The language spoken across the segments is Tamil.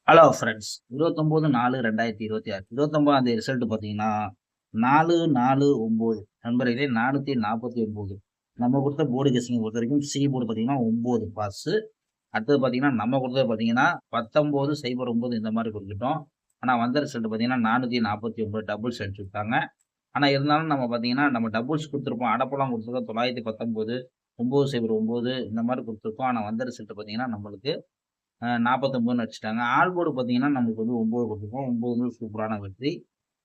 ஹலோ ஃப்ரெண்ட்ஸ், 29/4/2026 29ஆம் தேதி ரிசல்ட் பார்த்தீங்கன்னா 449 நண்பர்களே, 449. நம்ம கொடுத்த போர்டு கெஸ்ஸிங் பொறுத்த வரைக்கும் சி போர்டு பார்த்தீங்கன்னா 9 பாஸ். அடுத்தது பார்த்தீங்கன்னா நம்ம கொடுத்தது பார்த்தீங்கன்னா 19/09 இந்த மாதிரி கொடுத்துட்டோம். ஆனால் வந்த ரிசல்ட் பார்த்தீங்கன்னா 449 டபுள்ஸ் அடிச்சு விட்டாங்க. ஆனால் இருந்தாலும் நம்ம பார்த்தீங்கன்னா நம்ம டபுள்ஸ் கொடுத்துருப்போம். அடப்பெல்லாம் கொடுத்துருக்கோம் 919 909 இந்த மாதிரி கொடுத்துருக்கோம். ஆனால் வந்த ரிசல்ட் பார்த்தீங்கன்னா நம்மளுக்கு 49 அடிச்சுட்டாங்க. ஆல் போர்டு பார்த்தீங்கன்னா நமக்கு வந்து 9 கொடுத்துருக்கோம். 9 சூப்பரான வெற்றி.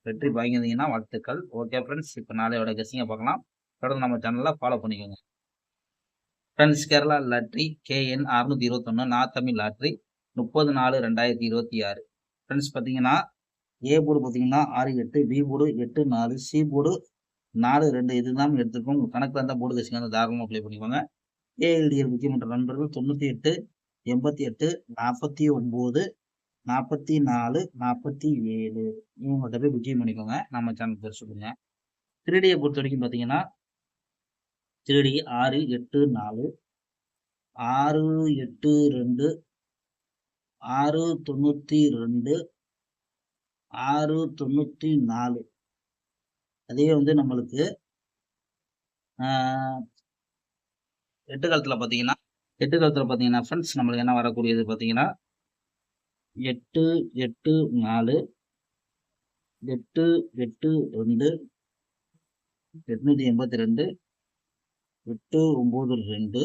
வெற்றி வாங்கியிருந்தீங்கன்னா வாழ்த்துக்கள். ஓகே ஃப்ரெண்ட்ஸ், இப்போ நாளையோட கெஸ்ஸிங்கை பார்க்கலாம். தொடர்ந்து நம்ம சேனலில் ஃபாலோ பண்ணிக்கோங்க. ஃப்ரெண்ட்ஸ், கேரளா லாட்ரி KN 621 நான் தமிழ் லாட்ரி 30/4/2026. ஃப்ரெண்ட்ஸ் பார்த்தீங்கன்னா ஏ போர்டு பார்த்தீங்கன்னா 6-8, பி போர்டு 8-4, சி போர்டு 4-2 இதுதான் எடுத்துருக்கோம். உங்கள் கணக்கில் இருந்தால் போர்டு கெஸ்ஸிங் வந்து தாராளமாக அப்ளை பண்ணிக்கோங்க. ஏஎல்டிஎல் முக்கியமன்ற நண்பர்கள் 98 88 49 44 47 இவங்கள்ட்ட போய் புக்கிங் பண்ணிக்கோங்க. நம்ம சேனல் பேர் சொல்லுங்க. 3Dயை பொறுத்த வரைக்கும் பார்த்தீங்கன்னா 3D 684 682 692 694. அதே வந்து நம்மளுக்கு 8 காலத்தில் பார்த்தீங்கன்னா ஃப்ரெண்ட்ஸ் நம்மளுக்கு என்ன வரக்கூடியது பார்த்தீங்கன்னா 8 8 4 8 8 2 882 8 9 2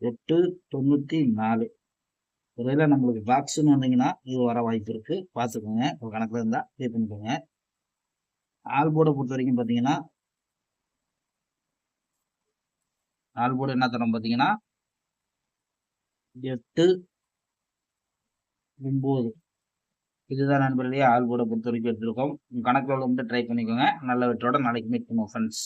8 94. ஒருவேளை நம்மளுக்கு பாக்ஸ்ன்னு வந்தீங்கன்னா இது வர வாய்ப்பு இருக்கு, பார்த்துக்கோங்க. ஒரு கணக்கில் இருந்தால் பே பண்ணிக்கோங்க. ஆல் போர்டை பொறுத்த வரைக்கும் பார்த்தீங்கன்னா ஆல் போர்டு என்ன தரோம் பார்த்தீங்கன்னா 8 9 இதுதான் நண்பர்களே ஆல் போர்டை பொறுத்த வரைக்கும் எடுத்திருக்கோம். கணக்கில் உள்ள வந்து ட்ரை பண்ணிக்கோங்க. நல்ல வெற்றியோட நாளைக்கு மீட் பண்ணுவோம் ஃப்ரெண்ட்ஸ்.